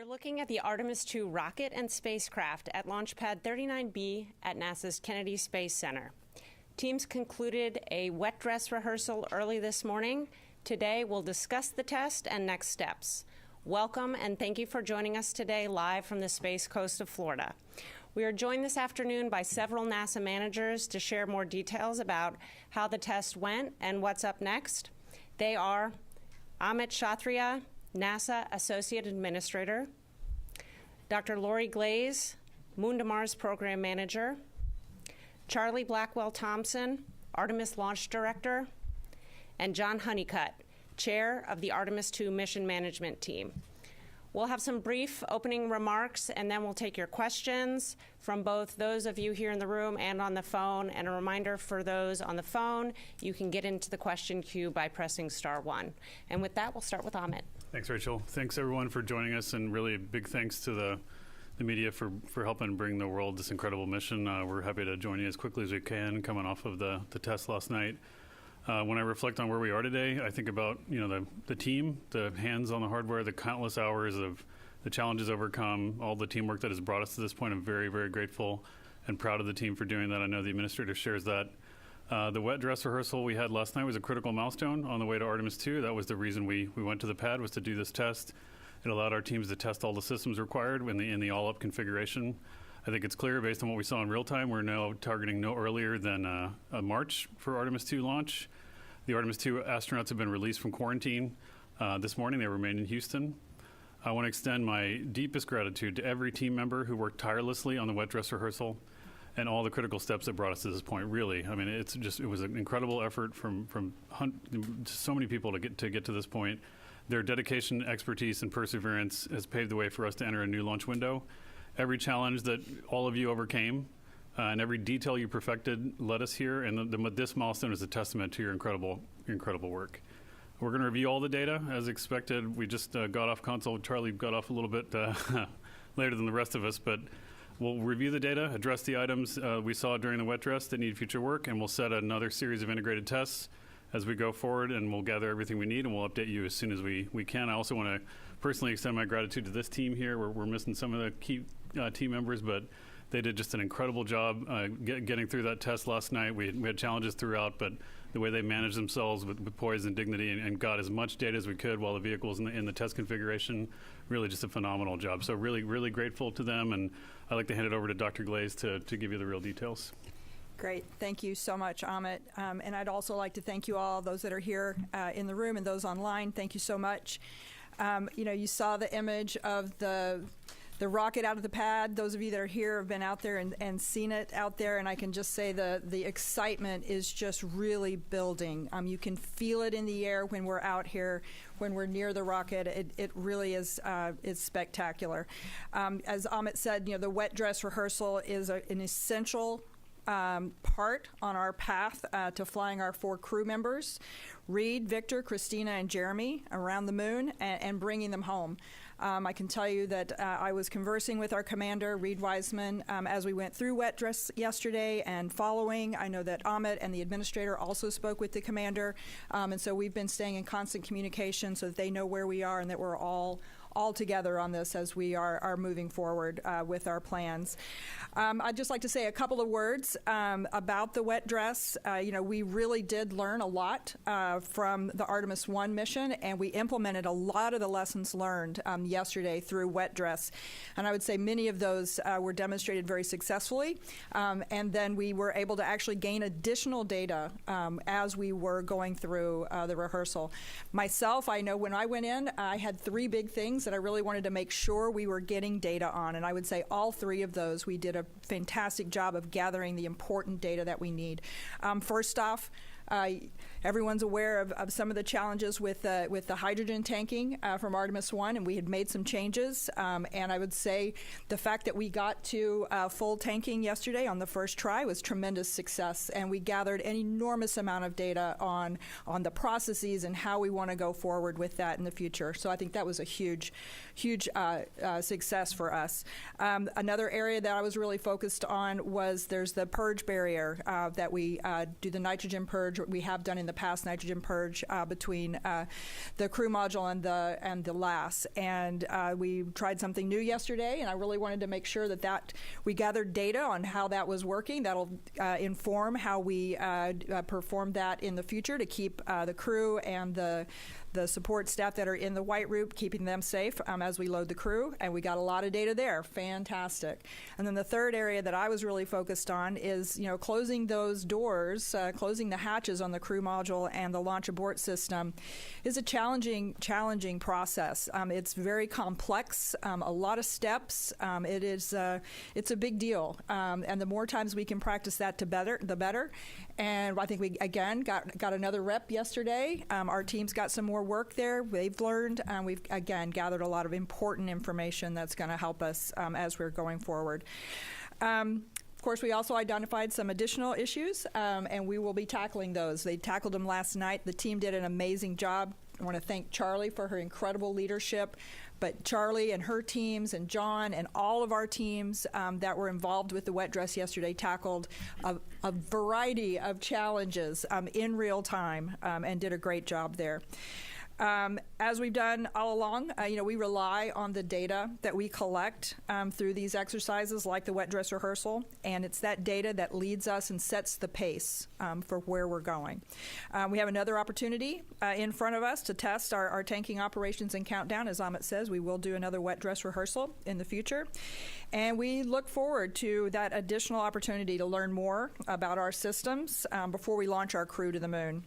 looking at the Artemis II rocket and spacecraft at Launch Pad 39B at NASA's Kennedy Space Center. Teams concluded a wet dress rehearsal early this morning. Today, we'll discuss the test and next steps. Welcome, and thank you for joining us today live from the Space Coast of Florida. We are joined this afternoon by several NASA managers to share more details about how the test went and what's up next. They are Amit Kshatriya, NASA Associate Administrator, Dr. Lori Glaze, Moon to Mars Program Manager, Charlie Blackwell Thompson, Artemis Launch Director, and John Honeycutt, Chair of the Artemis II Mission Management Team. We'll have some brief opening remarks, and then we'll take your questions from both those of you here in the room and on the phone. And a reminder for those on the phone, you can get into the question queue by pressing *1. And with that, we'll start with Amit. Thanks, Rachel. Thanks, everyone, for joining us, and really a big thanks to the media for helping bring the world this incredible mission. We're happy to join you as quickly as we can, coming off of the test last night. When I reflect on where we are today, I think about the team, the hands on the hardware, the countless hours of the challenges overcome, all the teamwork that has brought us to this point. I'm very, very grateful and proud of the team for doing that. I know the administrator shares that. The wet dress rehearsal we had last night was a critical milestone on the way to Artemis II. That was the reason we went to the pad, was to do this test. It allowed our teams to test all the systems required in the all-up configuration. I think it's clear based on what we saw in real time, we're now targeting no earlier than a March for Artemis II launch. The Artemis II astronauts have been released from quarantine this morning. They remain in Houston. I want to extend my deepest gratitude to every team member who worked tirelessly on the wet dress rehearsal and all the critical steps that brought us to this point. Really, I mean, it was an incredible effort from so many people to get to this point. Their dedication, expertise, and perseverance has paved the way for us to enter a new launch window. Every challenge that all of you overcame and every detail you perfected led us here, and this milestone is a testament to your incredible work. We're going to review all the data as expected. We just got off console. Charlie got off a little bit later than the rest of us, but we'll review the data, address the items we saw during the wet dress that need future work, and we'll set another series of integrated tests as we go forward, and we'll gather everything we need, and we'll update you as soon as we can. I also want to personally extend my gratitude to this team here. We're missing some of the key team members, but they did just an incredible job getting through that test last night. We had challenges throughout, but the way they managed themselves with poise and dignity and got as much data as we could while the vehicle was in the test configuration, really just a phenomenal job. So really, really grateful to them, and I'd like to hand it over to Dr. Glaze to give you the real details. Great. Thank you so much, Amit. And I'd also like to thank you all, those that are here in the room and those online. Thank you so much. You saw the image of the rocket out of the pad. Those of you that are here have been out there and seen it out there, and I can just say the excitement is just really building. You can feel it in the air when we're out here, when we're near the rocket. It really is spectacular. As Amit said, the wet dress rehearsal is an essential part on our path to flying our 4 crew members, Reed, Victor, Christina, and Jeremy, around the moon and bringing them home. I can tell you that I was conversing with our commander, Reed Wiseman, as we went through wet dress yesterday and following. I know that Amit and the administrator also spoke with the commander, and so we've been staying in constant communication so that they know where we are and that we're all together on this as we are moving forward with our plans. I'd just like to say a couple of words about the wet dress. We really did learn a lot from the Artemis I mission, and we implemented a lot of the lessons learned yesterday through wet dress. And I would say many of those were demonstrated very successfully. And then we were able to actually gain additional data as we were going through the rehearsal. Myself, I know when I went in, I had 3 big things that I really wanted to make sure we were getting data on. And I would say all 3 of those, we did a fantastic job of gathering the important data that we need. First off, everyone's aware of some of the challenges with the hydrogen tanking from Artemis I, and we had made some changes. And I would say the fact that we got to full tanking yesterday on the first try was tremendous success, and we gathered an enormous amount of data on the processes and how we want to go forward with that in the future. So I think that was a huge success for us. Another area that I was really focused on was there's the purge barrier that we do the nitrogen purge purge. We have done in the past nitrogen purge between the crew module and the LAS. And we tried something new yesterday, and I really wanted to make sure that we gathered data on how that was working. That'll inform how we perform that in the future to keep the crew and the support staff that are in the white room, keeping them safe as we load the crew. And we got a lot of data there. Fantastic. And then the third area that I was really focused on is, closing those doors, closing the hatches on the crew module and the launch abort system is a challenging process. It's very complex, a lot of steps. It's a big deal. And the more times we can practice that, the better. And I think we, again, got another rep yesterday. Our team's got some more work there. They've learned. We've, again, gathered a lot of important information that's going to help us as we're going forward. Of course, we also identified some additional issues, and we will be tackling those. They tackled them last night. The team did an amazing job. I want to thank Charlie for her incredible leadership. But Charlie and her teams and John and all of our teams that were involved with the wet dress yesterday tackled a variety of challenges in real time and did a great job there. As we've done all along, we rely on the data that we collect through these exercises like the wet dress rehearsal, and it's that data that leads us and sets the pace for where we're going. We have another opportunity in front of us to test our tanking operations and countdown. As Amit says, we will do another wet dress rehearsal in the future, and we look forward to that additional opportunity to learn more about our systems before we launch our crew to the moon.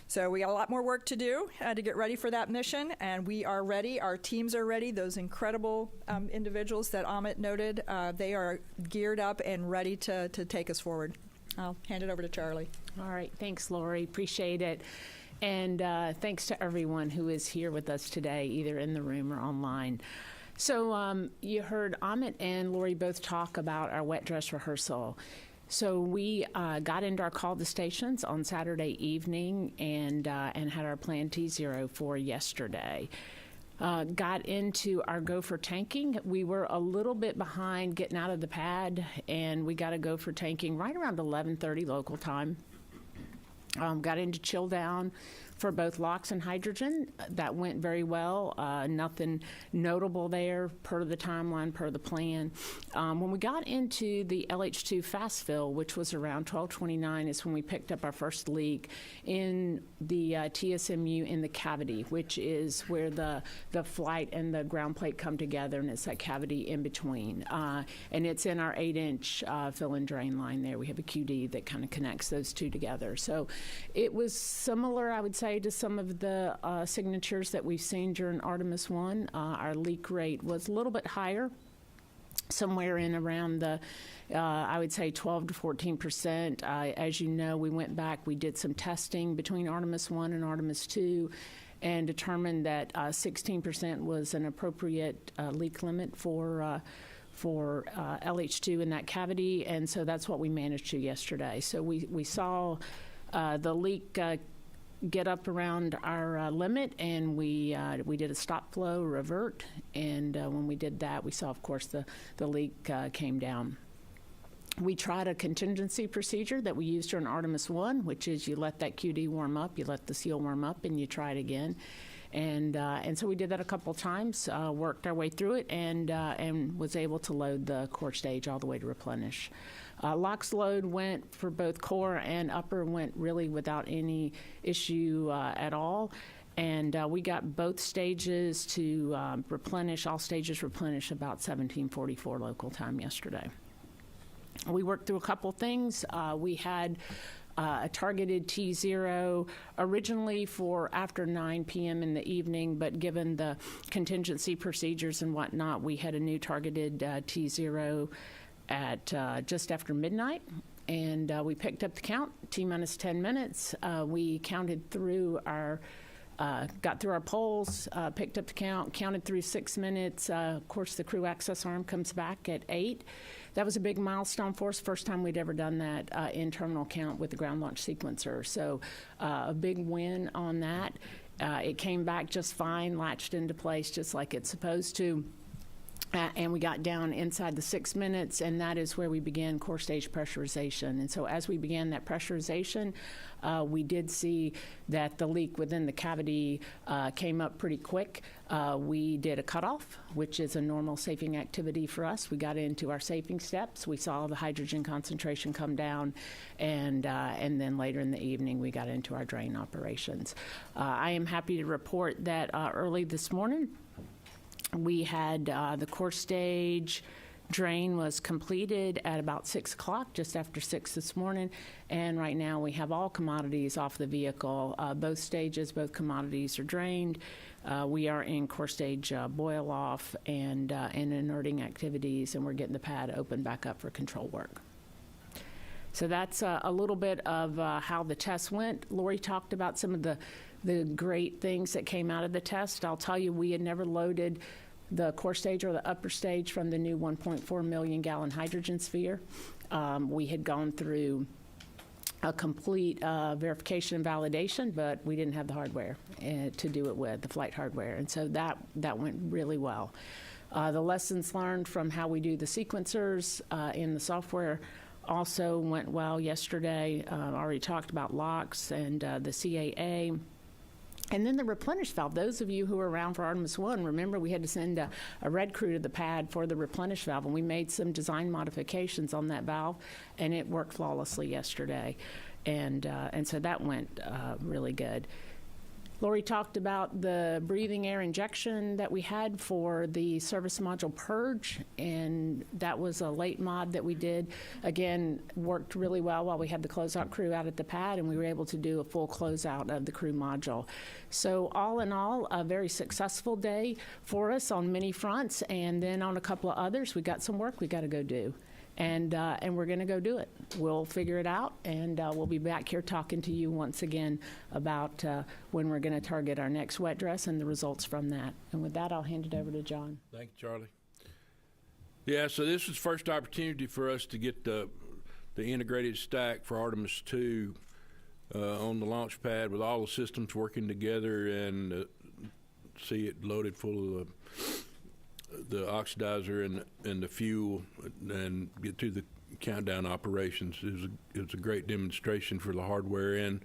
So we got a lot more work to do to get ready for that mission, and we are ready. Our teams are ready. Those incredible individuals that Amit noted, they are geared up and ready to take us forward. I'll hand it over to Charlie. All right. Thanks, Lori. Appreciate it. And thanks to everyone who is here with us today, either in the room or online. So you heard Amit and Lori both talk about our wet dress rehearsal. So we got into our call to stations on Saturday evening and had our plan T0 for yesterday. Got into our go for tanking. We were a little bit behind getting out of the pad, and we got to go for tanking right around 11:30 local time. Got into chill down for both LOX and hydrogen. That went very well. Nothing notable there per the timeline, per the plan. When we got into the LH2 fast fill, which was around 12:29, is when we picked up our first leak in the TSMU in the cavity, which is where the flight and the ground plate come together, and it's that cavity in between. And it's in our 8-inch fill and drain line there. We have a QD that kind of connects those two together. So it was similar, I would say, to some of the signatures that we've seen during Artemis I. Our leak rate was a little bit higher, somewhere in around the, I would say 12 to 14%. As you know, we went back, we did some testing between Artemis I and Artemis II and determined that 16% was an appropriate leak limit for LH2 in that cavity, and so that's what we managed to yesterday. So we saw the leak get up around our limit, and we did a stop flow revert, and when we did that, we saw, of course, the leak came down. We tried a contingency procedure that we used during Artemis I, which is you let that QD warm up, you let the seal warm up, and you try it again. And so we did that a couple times, worked our way through it, and was able to load the core stage all the way to replenish. LOX load went for both core and upper, went really without any issue at all. And we got both stages to replenish, all stages replenish about 17:44 local time yesterday. We worked through a couple things. We had a targeted T0 originally for after 9 p.m. in the evening, but given the contingency procedures and whatnot, we had a new targeted T0 at just after midnight, and we picked up the count, T-minus 10 minutes. We counted through our, got through our polls, picked up the count, counted through 6 minutes. Of course, the crew access arm comes back at 8. That was a big milestone for us, first time we'd ever done that in terminal count with the ground launch sequencer. So a big win on that. It came back just fine, latched into place just like it's supposed to. And we got down inside the 6 minutes, and that is where we began core stage pressurization. And so as we began that pressurization, we did see that the leak within the cavity came up pretty quick. We did a cutoff, which is a normal safing activity for us. We got into our safing steps. We saw the hydrogen concentration come down, and then later in the evening, we got into our drain operations. I am happy to report that early this morning, we had the core stage drain was completed at about 6 o'clock, just after 6 this morning, and right now we have all commodities off the vehicle. Both stages, both commodities are drained. We are in core stage boil off and inerting activities, and we're getting the pad open back up for control work. So that's a little bit of how the test went. Lori talked about some of the great things that came out of the test. I'll tell you, we had never loaded the core stage or the upper stage from the new 1.4 million gallon hydrogen sphere. We had gone through a complete verification and validation, but we didn't have the hardware to do it with, the flight hardware, and so that went really well. The lessons learned from how we do the sequencers in the software also went well yesterday. Already talked about locks and the CAA. And then the replenish valve. Those of you who were around for Artemis I, remember we had to send a red crew to the pad for the replenish valve, and we made some design modifications on that valve, and it worked flawlessly yesterday. And so that went really good. Lori talked about the breathing air injection that we had for the service module purge, and that was a late mod that we did. Again, worked really well while we had the closeout crew out at the pad, and we were able to do a full closeout of the crew module. So all in all, a very successful day for us on many fronts, and then on a couple of others, we got some work we got to go do. And we're going to go do it. We'll figure it out, and we'll be back here talking to you once again about when we're going to target our next wet dress and the results from that. And with that, I'll hand it over to John. Thank you, Charlie. Yeah, so this was the first opportunity for us to get the integrated stack for Artemis II on the launch pad with all the systems working together, and see it loaded full of the oxidizer and the fuel, and get through the countdown operations. It was a great demonstration for the hardware and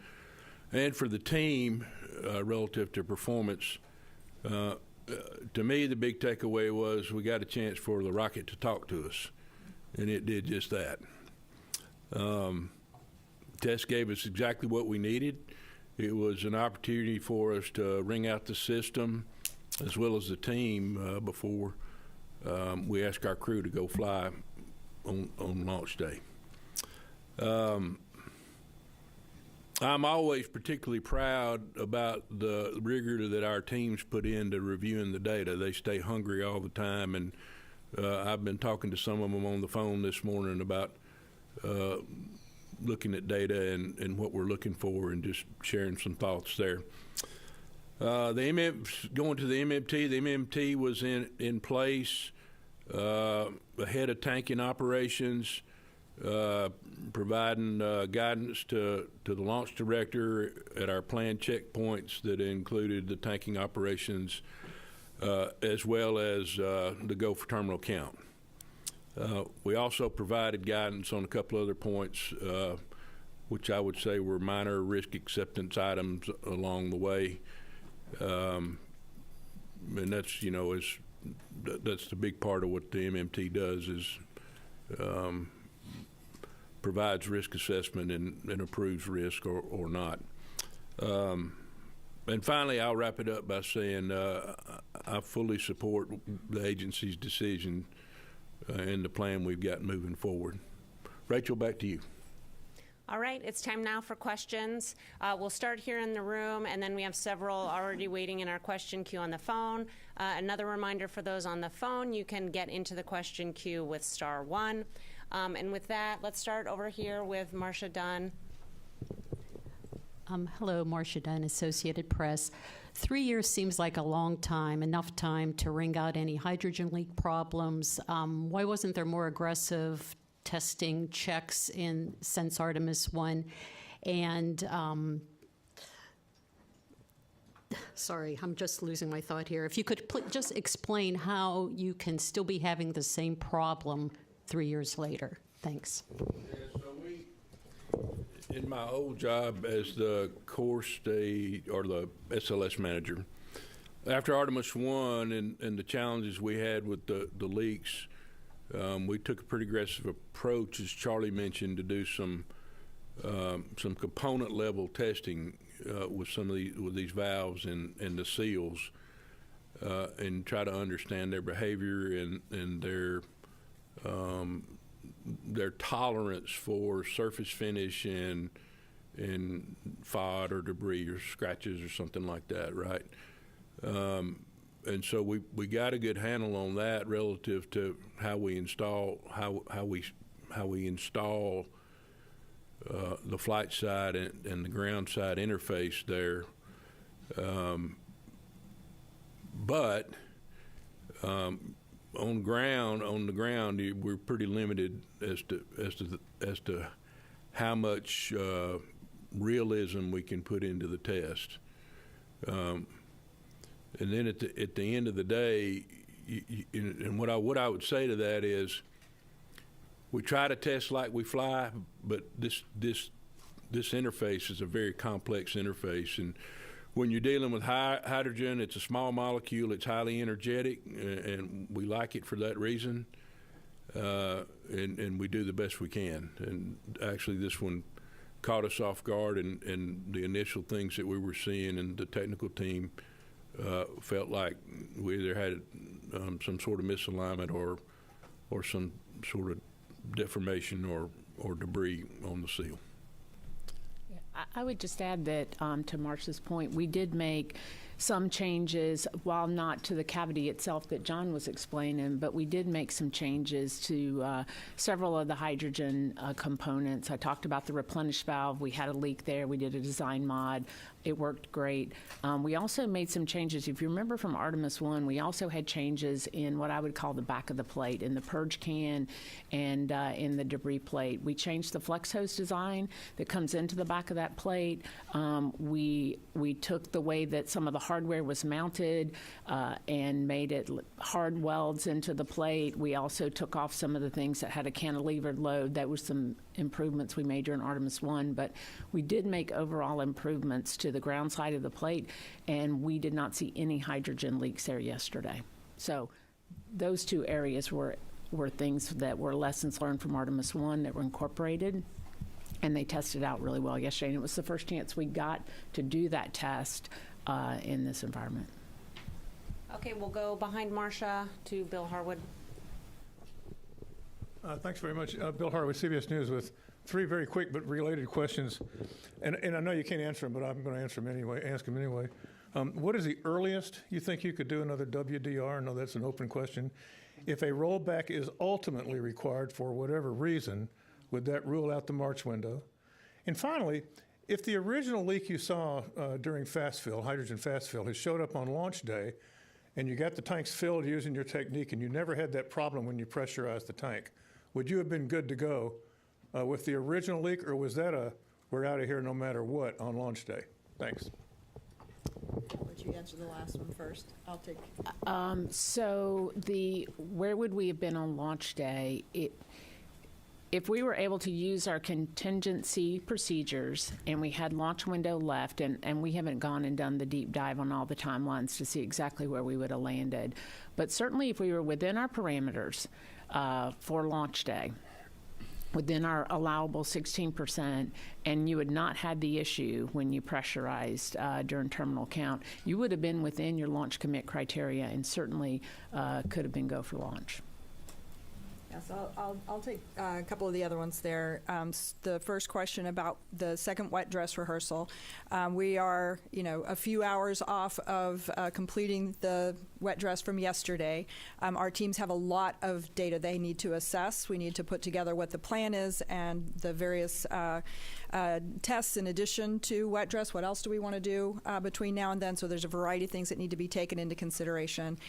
for the team relative to performance. To me, the big takeaway was we got a chance for the rocket to talk to us, and it did just that. Test gave us exactly what we needed. It was an opportunity for us to wring out the system as well as the team before we ask our crew to go fly on launch day. I'm always particularly proud about the rigor that our teams put into reviewing the data. They stay hungry all the time, and I've been talking to some of them on the phone this morning about looking at data and what we're looking for, and just sharing some thoughts there. Going to the MMT was in place ahead of tanking operations, providing guidance to the launch director at our planned checkpoints that included the tanking operations as well as the go for terminal count. We also provided guidance on a couple other points, which I would say were minor risk acceptance items along the way. And that's, that's the big part of what the MMT does, is provides risk assessment and approves risk or not. And finally, I'll wrap it up by saying I fully support the agency's decision and the plan we've got moving forward. Rachel, back to you. All right, it's time now for questions. We'll start here in the room, and then we have several already waiting in our question queue on the phone. Another reminder for those on the phone, you can get into the question queue with *1. And with that, let's start over here with Marcia Dunn. Hello, Marcia Dunn, Associated Press. 3 years seems like a long time, enough time to wring out any hydrogen leak problems. Why wasn't there more aggressive testing checks since Artemis I? And sorry, I'm just losing my thought here. If you could just explain how you can still be having the same problem 3 years later. Thanks. In my old job as the course day or the SLS manager, after Artemis I and the challenges we had with the leaks, we took a pretty aggressive approach, as Charlie mentioned, to do some component level testing with these valves and the seals, and try to understand their behavior and their tolerance for surface finish and FOD or debris or scratches or something like that, right? And so we got a good handle on that relative to how we install the flight side and the ground side interface there. But on the ground, we're pretty limited as to how much realism we can put into the test. And then at the end of the day, and what I would say to that is, we try to test like we fly, but this interface is a very complex interface, and when you're dealing with hydrogen, it's a small molecule, it's highly energetic, and we like it for that reason, and we do the best we can. And actually this one caught us off guard, and the initial things that we were seeing, and the technical team felt like we either had some sort of misalignment or some sort of deformation or debris on the seal. I would just add that to Marcia's point, we did make some changes, while not to the cavity itself that John was explaining, but we did make some changes to several of the hydrogen components. I talked about the replenish valve. We had a leak there. We did a design mod. It worked great. We also made some changes. If you remember from Artemis I, we also had changes in what I would call the back of the plate, in the purge can and in the debris plate. We changed the flex hose design that comes into the back of that plate. We took the way that some of the hardware was mounted and made it hard welds into the plate. We also took off some of the things that had a cantilevered load. That was some improvements we made during Artemis I, but we did make overall improvements to the ground side of the plate, and we did not see any hydrogen leaks there yesterday. So those two areas were things that were lessons learned from Artemis I that were incorporated, and they tested out really well yesterday. And it was the first chance we got to do that test in this environment. Okay, we'll go behind Marcia to Bill Harwood. Thanks very much. Bill Harwood, CBS News, with three very quick but related questions. And I know you can't answer them, but I'm going to ask them anyway. What is the earliest you think you could do another WDR? I know that's an open question. If a rollback is ultimately required for whatever reason, would that rule out the March window? And finally, if the original leak you saw during fast fill, hydrogen fast fill, has showed up on launch day, and you got the tanks filled using your technique, and you never had that problem when you pressurized the tank, would you have been good to go with the original leak, or was that a we're out of here no matter what on launch day? Thanks. I'll let you answer the last one first. I'll take. So where would we have been on launch day? If we were able to use our contingency procedures and we had launch window left, and we haven't gone and done the deep dive on all the timelines to see exactly where we would have landed, but certainly if we were within our parameters for launch day, within our allowable 16%, and you had not had the issue when you pressurized during terminal count, you would have been within your launch commit criteria and certainly could have been go for launch. Yes, I'll take a couple of the other ones there. The first question about the second wet dress rehearsal. We are, a few hours off of completing the wet dress from yesterday. Our teams have a lot of data they need to assess. We need to put together what the plan is and the various tests in addition to wet dress. What else do we want to do between now and then? So there's a variety of things that need to be taken into consideration.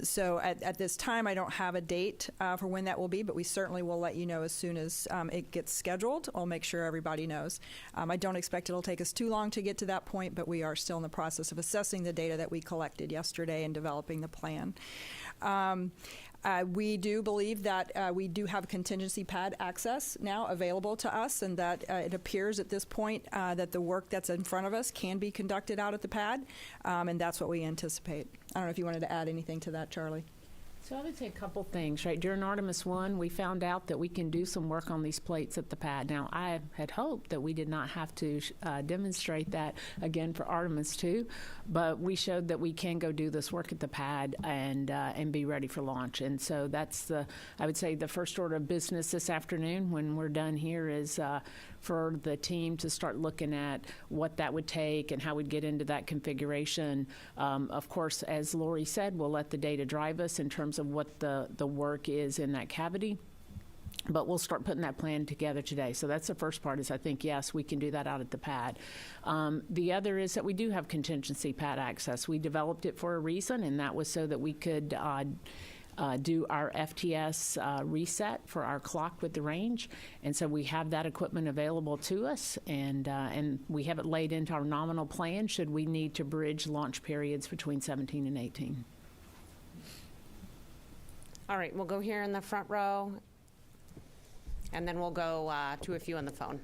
So at this time, I don't have a date for when that will be, but we certainly will let you know as soon as it gets scheduled. I'll make sure everybody knows. I don't expect it'll take us too long to get to that point, but we are still in the process of assessing the data that we collected yesterday and developing the plan. We do believe that we do have contingency pad access now available to us, and that it appears at this point that the work that's in front of us can be conducted out at the pad, and that's what we anticipate. I don't know if you wanted to add anything to that, Charlie. So I would say a couple things, right? During Artemis I, we found out that we can do some work on these plates at the pad. Now, I had hoped that we did not have to demonstrate that again for Artemis II, but we showed that we can go do this work at the pad and be ready for launch. And so that's I would say the first order of business this afternoon when we're done here is for the team to start looking at what that would take and how we'd get into that configuration. Of course, as Lori said, we'll let the data drive us in terms of what the work is in that cavity. But we'll start putting that plan together today. So that's the first part is I think, yes, we can do that out at the pad. The other is that we do have contingency pad access. We developed it for a reason, and that was so that we could do our FTS reset for our clock with the range. And so we have that equipment available to us, and we have it laid into our nominal plan should we need to bridge launch periods between 17 and 18. All right, we'll go here in the front row, and then we'll go to a few on the phone.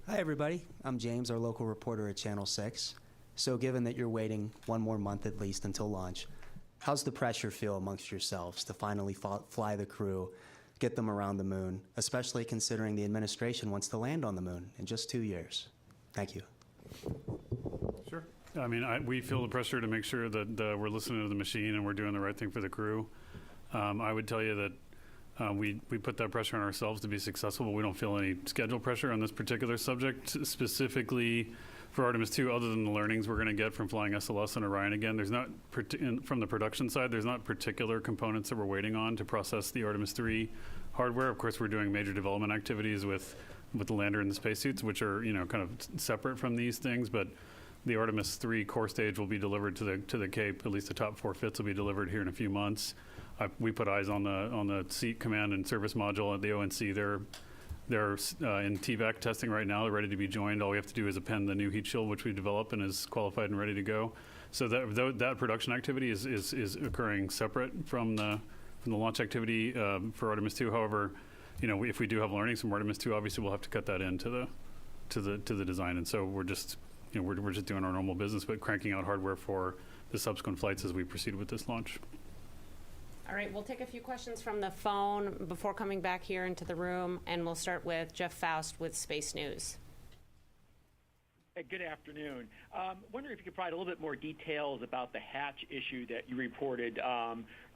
Hi, everybody. I'm James, our local reporter at Channel 6. So given that you're waiting one more month at least until launch, how's the pressure feel amongst yourselves to finally fly the crew, get them around the moon, especially considering the administration wants to land on the moon in just 2 years? Thank you. Sure. I mean, we feel the pressure to make sure that we're listening to the machine and we're doing the right thing for the crew. I would tell you that we put that pressure on ourselves to be successful, but we don't feel any schedule pressure on this particular subject, specifically for Artemis II, other than the learnings we're going to get from flying SLS and Orion again. There's not, from the production side, there's not particular components that we're waiting on to process the Artemis III hardware. Of course, we're doing major development activities with the lander and the spacesuits, which are, kind of separate from these things, but the Artemis III core stage will be delivered to the Cape. At least the top 4 fits will be delivered here in a few months. We put eyes on the seat command and service module at the ONC. They're in TVAC testing right now. They're ready to be joined. All we have to do is append the new heat shield, which we developed and is qualified and ready to go. So that production activity is occurring separate from the launch activity for Artemis II. However, if we do have learnings from Artemis II, obviously we'll have to cut that into the design. And so we're just we're just doing our normal business, but cranking out hardware for the subsequent flights as we proceed with this launch. All right, we'll take a few questions from the phone before coming back here into the room, and we'll start with Jeff Faust with Space News. Hey, good afternoon. Wondering if you could provide a little bit more details about the hatch issue that you reported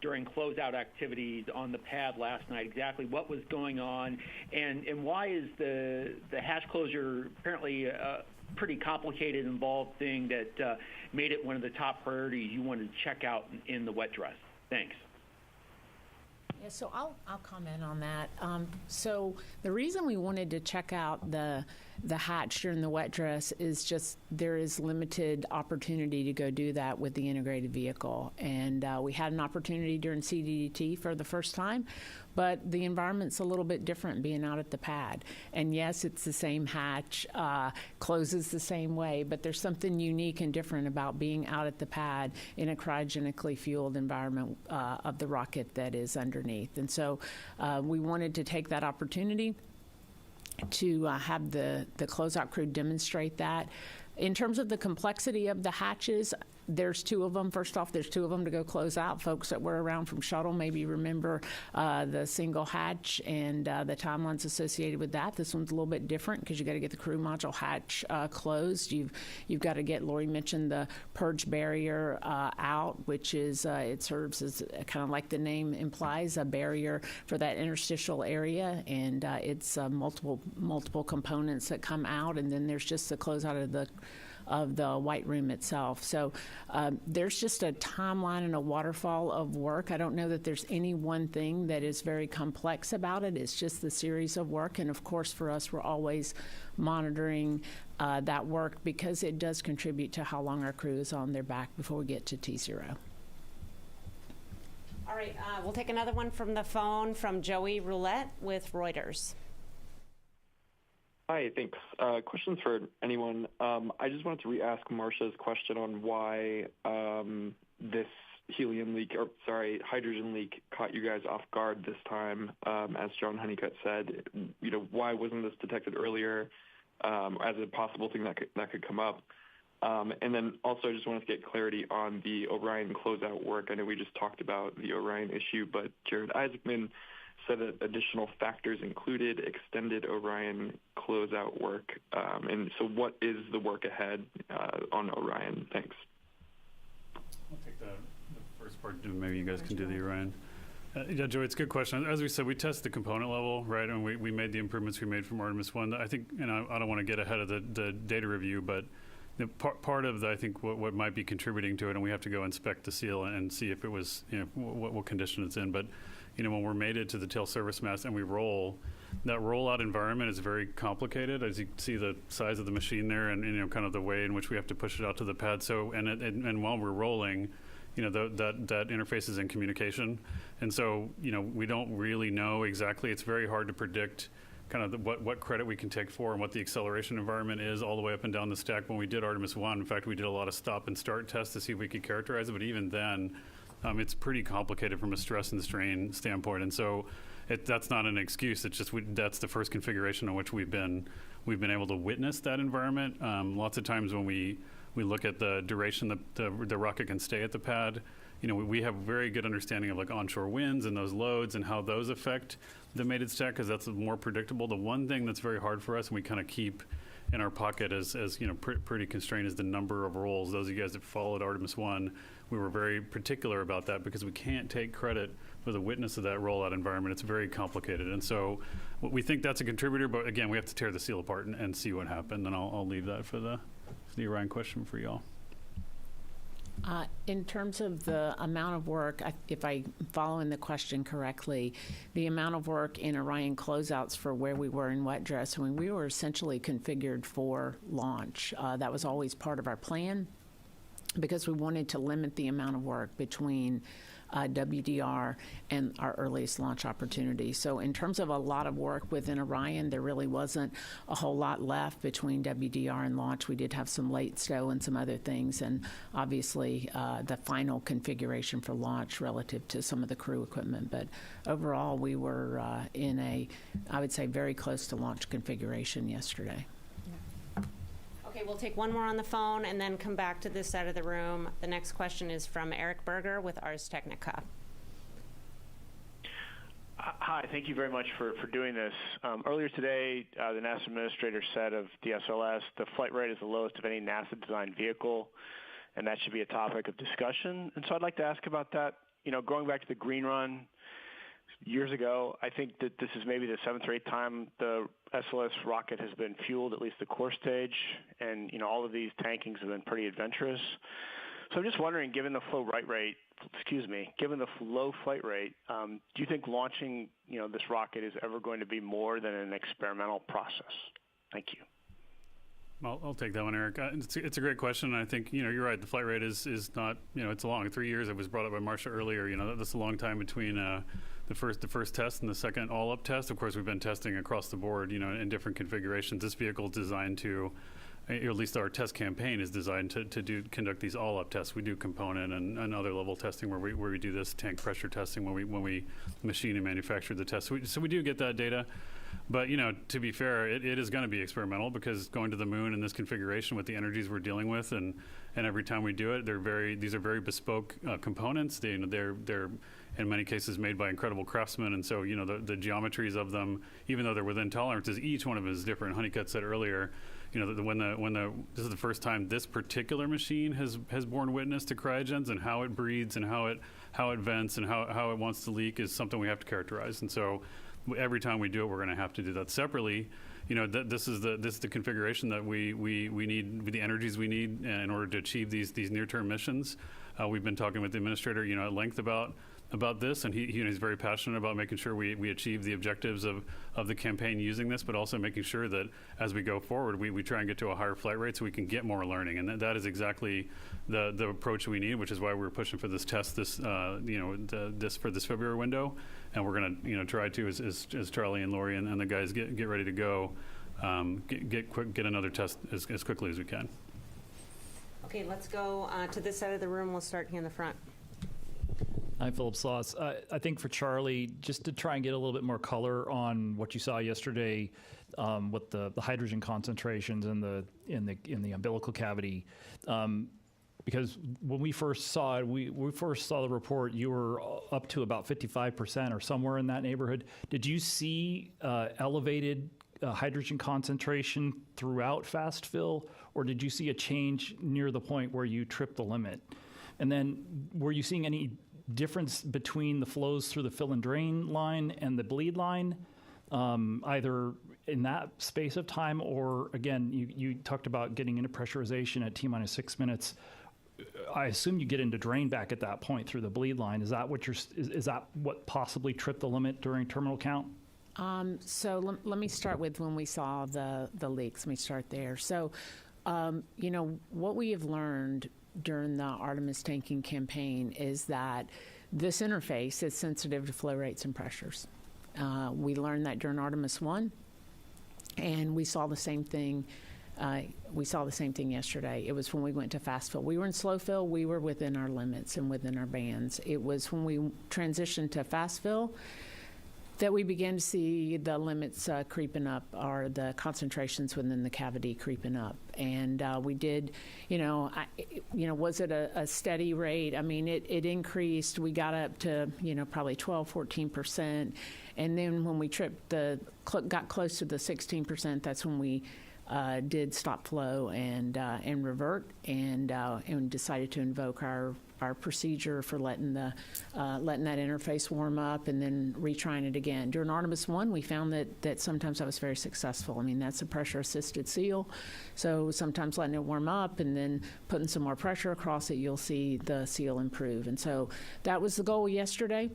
during closeout activities on the pad last night. Exactly what was going on, and why is the hatch closure apparently a pretty complicated, involved thing that made it one of the top priorities you wanted to check out in the wet dress? Thanks. Yeah, so I'll comment on that. So the reason we wanted to check out the hatch during the wet dress is just there is limited opportunity to go do that with the integrated vehicle. And we had an opportunity during CDDT for the first time, but the environment's a little bit different being out at the pad. And yes, it's the same hatch, closes the same way, but there's something unique and different about being out at the pad in a cryogenically fueled environment of the rocket that is underneath. And so we wanted to take that opportunity to have the closeout crew demonstrate that. In terms of the complexity of the hatches, there's 2 of them. First off, there's 2 of them to go close out. Folks that were around from Shuttle maybe remember the single hatch and the timelines associated with that. This one's a little bit different because you got to get the crew module hatch closed. You've got to get, Lori mentioned, the purge barrier out, which is it serves as kind of like the name implies, a barrier for that interstitial area, and it's multiple components that come out, and then there's just the closeout of of the White Room itself. So there's just a timeline and a waterfall of work. I don't know that there's any one thing that is very complex about it. It's just the series of work. And of course, for us, we're always monitoring that work because it does contribute to how long our crew is on their back before we get to T0. All right, we'll take another one from the phone from Joey Roulette with Reuters. Hi, thanks. Questions for anyone. I just wanted to re-ask Marcia's question on why this hydrogen leak caught you guys off guard this time. As John Honeycutt said, why wasn't this detected earlier as a possible thing that could come up? And then also I just wanted to get clarity on the Orion closeout work. I know we just talked about the Orion issue, but Jared Isaacman said that additional factors included extended Orion closeout work. And so what is the work ahead on Orion? Thanks. I'll take the first part. Maybe you guys can do the Orion. Yeah, Joey, it's a good question. As we said, we test the component level, right? And we made the improvements we made from Artemis I. I think, I don't want to get ahead of the data review, but part of I think what might be contributing to it, and we have to go inspect the seal and see if it was, what condition it's in. But, when we're mated to the tail service mast and we roll, that rollout environment is very complicated. As you see the size of the machine there and, kind of the way in which we have to push it out to the pad. So, and while we're rolling, that interface is in communication. And so, we don't really know exactly. It's very hard to predict kind of what credit we can take for and what the acceleration environment is all the way up and down the stack. When we did Artemis I, in fact, we did a lot of stop and start tests to see if we could characterize it. But even then, it's pretty complicated from a stress and strain standpoint. And so that's not an excuse. It's just that's the first configuration in which we've been able to witness that environment. Lots of times when we look at the duration the rocket can stay at the pad, we have very good understanding of like onshore winds and those loads and how those affect the mated stack because that's more predictable. The one thing that's very hard for us and we kind of keep in our pocket as pretty constrained is the number of rolls. Those of you guys that followed Artemis I, we were very particular about that because we can't take credit for the witness of that rollout environment. It's very complicated. And so we think that's a contributor, but again, we have to tear the seal apart and see what happened. And I'll leave that for the Orion question for y'all. In terms of the amount of work, if I'm following the question correctly, the amount of work in Orion closeouts for where we were in wet dress, when we were essentially configured for launch, that was always part of our plan because we wanted to limit the amount of work between WDR and our earliest launch opportunity. So in terms of a lot of work within Orion, there really wasn't a whole lot left between WDR and launch. We did have some late stow and some other things, and obviously the final configuration for launch relative to some of the crew equipment. But overall, we were in I would say, very close to launch configuration yesterday. Okay, we'll take one more on the phone and then come back to this side of the room. The next question is from Eric Berger with Ars Technica. Hi, thank you very much for doing this. Earlier today, the NASA administrator said of DSLS, the flight rate is the lowest of any NASA-designed vehicle, and that should be a topic of discussion. And so I'd like to ask about that. Going back to the green run years ago, I think that this is maybe the 7th or 8th time the SLS rocket has been fueled, at least the core stage, and all of these tankings have been pretty adventurous. So I'm just wondering, given the low flight rate, do you think launching this rocket is ever going to be more than an experimental process? Thank you. I'll take that one, Eric. It's a great question. And I think, you're right. The flight rate is not, it's long. 3 years. It was brought up by Marcia earlier. That's a long time between the first test and the second all-up test. Of course, we've been testing across the board, in different configurations. This vehicle is designed to, or at least our test campaign is designed to conduct these all-up tests. We do component and other level testing where we do this tank pressure testing when we machine and manufacture the test. So we do get that data. But, to be fair, it is going to be experimental because going to the moon in this configuration with the energies we're dealing with and every time we do it, these are very bespoke components. They're in many cases made by incredible craftsmen. And so, the geometries of them, even though they're within tolerances, each one of them is different. Honeycutt said earlier, this is the first time this particular machine has borne witness to cryogens and how it breathes and how it vents and how it wants to leak is something we have to characterize. And so every time we do it, we're going to have to do that separately. This is the configuration that we need, the energies we need in order to achieve these near-term missions. We've been talking with the administrator, at length about this, and he's very passionate about making sure we achieve the objectives of the campaign using this, but also making sure that as we go forward, we try and get to a higher flight rate so we can get more learning, and that is exactly the approach we need, which is why we're pushing for this test for this February window, and we're going to try to as Charlie and Lori and the guys get ready to go, get another test as quickly as we can. Okay, let's go to this side of the room. We'll start here in the front. I'm Philip Sloss. I think for Charlie, just to try and get a little bit more color on what you saw yesterday with the hydrogen concentrations in the umbilical cavity, because when we first saw it, we first saw the report, you were up to about 55% or somewhere in that neighborhood. Did you see elevated hydrogen concentration throughout fast fill, or did you see a change near the point where you tripped the limit? And then were you seeing any difference between the flows through the fill and drain line and the bleed line, either in that space of time, or again, you talked about getting into pressurization at T-minus 6 minutes. I assume you get into drain back at that point through the bleed line. Is that what possibly tripped the limit during terminal count? So let me start with when we saw the leaks. Let me start there. So, what we have learned during the Artemis tanking campaign is that this interface is sensitive to flow rates and pressures. We learned that during Artemis I, and we saw the same thing. Yesterday. It was when we went to fast fill. We were in slow fill. We were within our limits and within our bands. It was when we transitioned to fast fill that we began to see the limits creeping up, or the concentrations within the cavity creeping up. And we did, was it a steady rate? I mean, it increased. We got up to, probably 12, 14%. And then when we got close to the 16%, that's when we did stop flow and revert, and decided to invoke our procedure for letting that interface warm up and then retrying it again. During Artemis I, we found that sometimes that was very successful. I mean, that's a pressure-assisted seal, so sometimes letting it warm up and then putting some more pressure across it, you'll see the seal improve. And so that was the goal yesterday.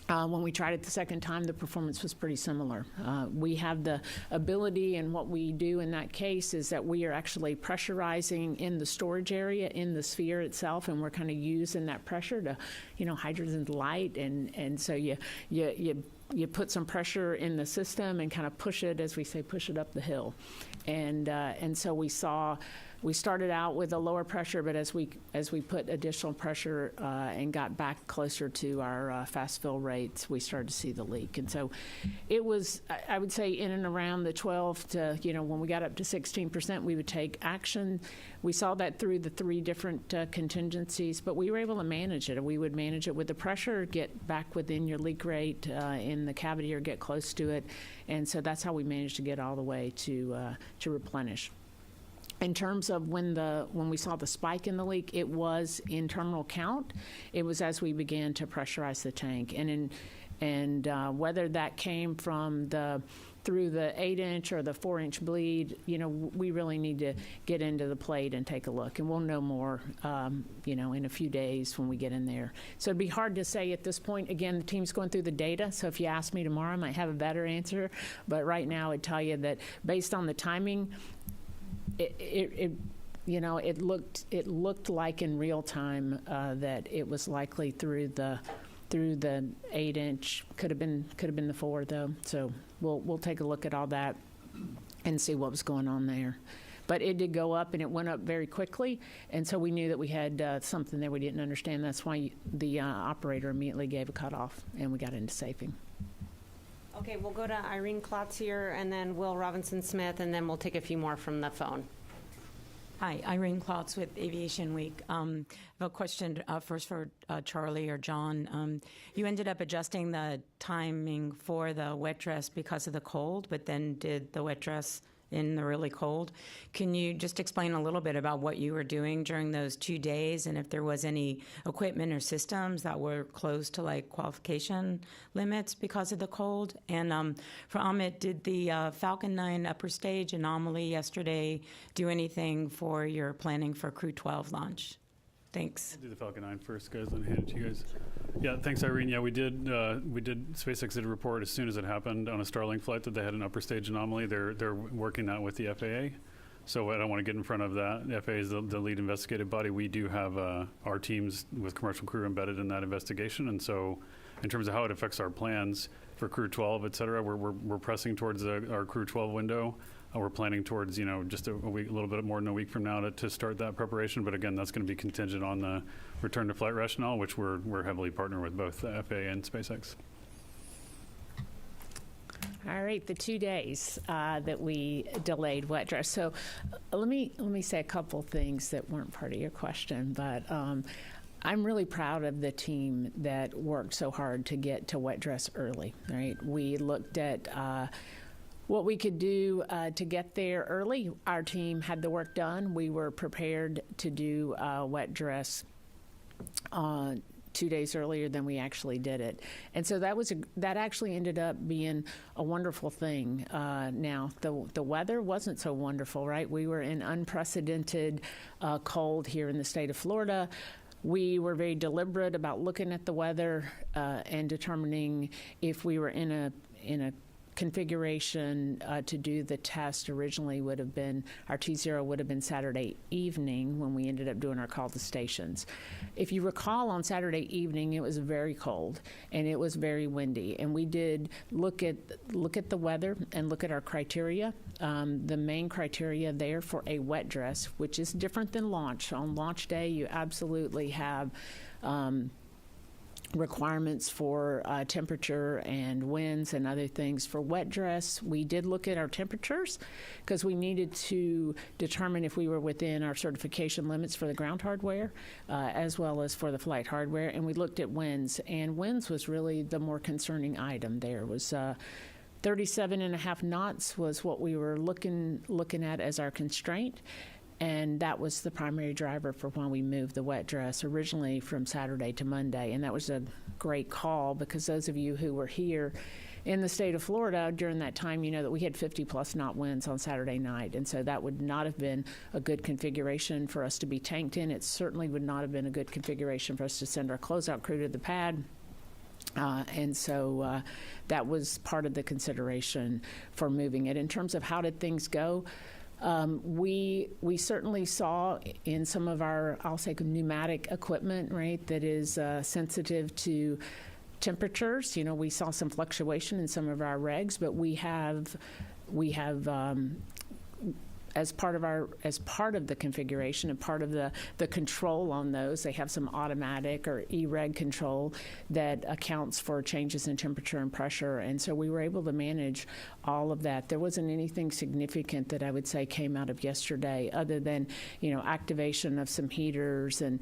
When we tried it the second time, the performance was pretty similar. We have the ability, and what we do in that case is that we are actually pressurizing in the storage area, in the sphere itself, and we're kind of using that pressure to, hydrogen's light, and so you put some pressure in the system and kind of push it, as we say, push it up the hill. And so we started out with a lower pressure, but as we put additional pressure and got back closer to our fast fill rates, we started to see the leak. And so it was, I would say, in and around the 12 to, when we got up to 16%, we would take action. We saw that through the 3 different contingencies, but we were able to manage it. We would manage it with the pressure, get back within your leak rate in the cavity or get close to it. And so that's how we managed to get all the way to replenish. In terms of when we saw the spike in the leak, it was in terminal count. It was as we began to pressurize the tank, and whether that came from through the 8-inch or the 4-inch bleed, we really need to get into the plate and take a look, and we'll know more, in a few days when we get in there. So it'd be hard to say at this point. Again, the team's going through the data, so if you ask me tomorrow, I might have a better answer. But right now, I'd tell you that based on the timing, it looked like in real time that it was likely through the 8-inch. Could have been the 4 though. So we'll take a look at all that and see what was going on there. But it did go up, and it went up very quickly, and so we knew that we had something there we didn't understand. That's why the operator immediately gave a cutoff, and we got into safing. Okay, we'll go to Irene Klotz here, and then Will Robinson-Smith, and then we'll take a few more from the phone. Hi, Irene Klotz with Aviation Week. I have a question first for Charlie or John. You ended up adjusting the timing for the wet dress because of the cold, but then did the wet dress in the really cold. Can you just explain a little bit about what you were doing during those 2 days, and if there was any equipment or systems that were close to like qualification limits because of the cold? And for Amit, did the Falcon 9 upper stage anomaly yesterday do anything for your planning for Crew 12 launch? Thanks. I'll do the Falcon 9 first, guys, then hand it to you guys. Yeah, thanks, Irene. Yeah, we did. SpaceX did a report as soon as it happened on a Starlink flight that they had an upper stage anomaly. They're working that with the FAA. So I don't want to get in front of that. The FAA is the lead investigative body. We do have our teams with commercial crew embedded in that investigation. And so in terms of how it affects our plans for Crew 12, et cetera, we're pressing towards our Crew 12 window. We're planning towards, just a week, a little bit more than a week from now to start that preparation. But again, that's going to be contingent on the return to flight rationale, which we're heavily partnered with both the FAA and SpaceX. All right, the 2 days that we delayed wet dress. So let me say a couple things that weren't part of your question, but I'm really proud of the team that worked so hard to get to wet dress early. Right, we looked at what we could do to get there early. Our team had the work done. We were prepared to do wet dress 2 days earlier than we actually did it. And so that actually ended up being a wonderful thing. Now, the weather wasn't so wonderful, right? We were in unprecedented cold here in the state of Florida. We were very deliberate about looking at the weather and determining if we were in a configuration to do the test. Originally would have been, our T0 would have been Saturday evening when we ended up doing our call to stations. If you recall, on Saturday evening it was very cold and it was very windy, and we did look at the weather and look at our criteria. The main criteria there for a wet dress, which is different than launch. On launch day you absolutely have requirements for temperature and winds and other things. For wet dress, we did look at our temperatures because we needed to determine if we were within our certification limits for the ground hardware as well as for the flight hardware, and we looked at winds, and winds was really the more concerning item. There was 37.5 knots was what we were looking at as our constraint. And that was the primary driver for when we moved the wet dress originally from Saturday to Monday. And that was a great call because those of you who were here in the state of Florida during that time, you know that we had 50-plus knot winds on Saturday night. And so that would not have been a good configuration for us to be tanked in. It certainly would not have been a good configuration for us to send our closeout crew to the pad. And so that was part of the consideration for moving it. In terms of how did things go, we certainly saw in some of our, I'll say, pneumatic equipment, right, that is sensitive to temperatures. We saw some fluctuation in some of our regs, but we have as part of the configuration and part of the control on those, they have some automatic or E-reg control that accounts for changes in temperature and pressure. And so we were able to manage all of that. There wasn't anything significant that I would say came out of yesterday other than, activation of some heaters and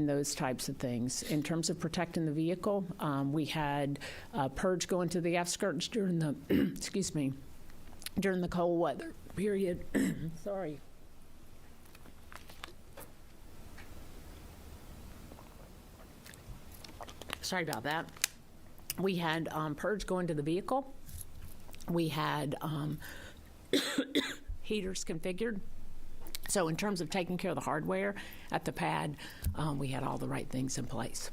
those types of things. In terms of protecting the vehicle, we had purge go into the aft skirts during the, during the cold weather period. Sorry. Sorry about that. We had purge go into the vehicle. We had heaters configured. So in terms of taking care of the hardware at the pad, we had all the right things in place.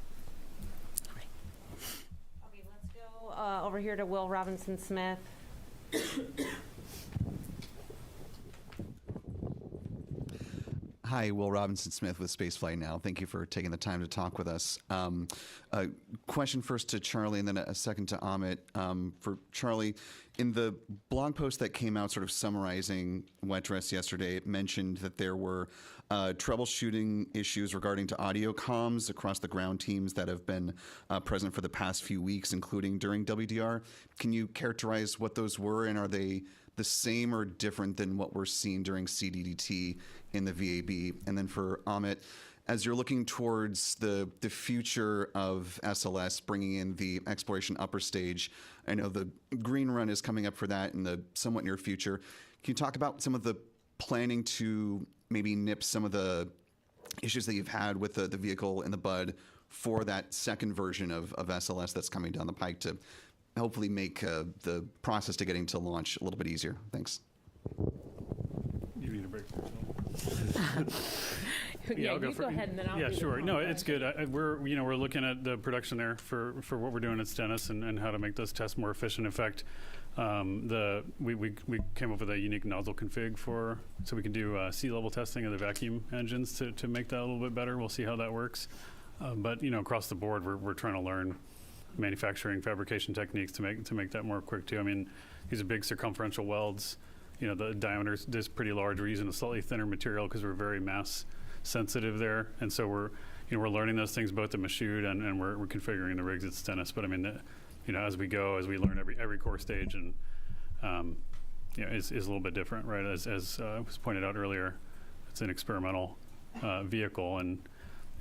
Okay, let's go over here to Will Robinson-Smith. Hi, Will Robinson-Smith with Spaceflight Now. Thank you for taking the time to talk with us. A question first to Charlie and then a second to Amit. For Charlie, in the blog post that came out sort of summarizing wet dress yesterday, it mentioned that there were troubleshooting issues regarding to audio comms across the ground teams that have been present for the past few weeks, including during WDR. Can you characterize what those were, and are they the same or different than what we're seeing during CDDT in the VAB? And then for Amit, as you're looking towards the future of SLS, bringing in the exploration upper stage, I know the green run is coming up for that in the somewhat near future. Can you talk about some of the planning to maybe nip some of the issues that you've had with the vehicle in the bud for that second version of SLS that's coming down the pike to hopefully make the process to getting to launch a little bit easier? Thanks. You need a break. I'll go ahead and then I'll do sure. the No, it's good. We're looking at the production there for what we're doing at Stennis and how to make those tests more efficient. In fact, we came up with a unique nozzle config so we can do sea level testing of the vacuum engines to make that a little bit better. We'll see how that works. But across the board, we're trying to learn manufacturing fabrication techniques to make that more quick too. I mean, these are big circumferential welds. The diameter is pretty large. We're using a slightly thinner material because we're very mass sensitive there, and so we're learning those things both at Michoud and we're configuring the rigs at Stennis. But I mean, as we go, as we learn every core stage, and is a little bit different, right? As was pointed out earlier, it's an experimental vehicle, and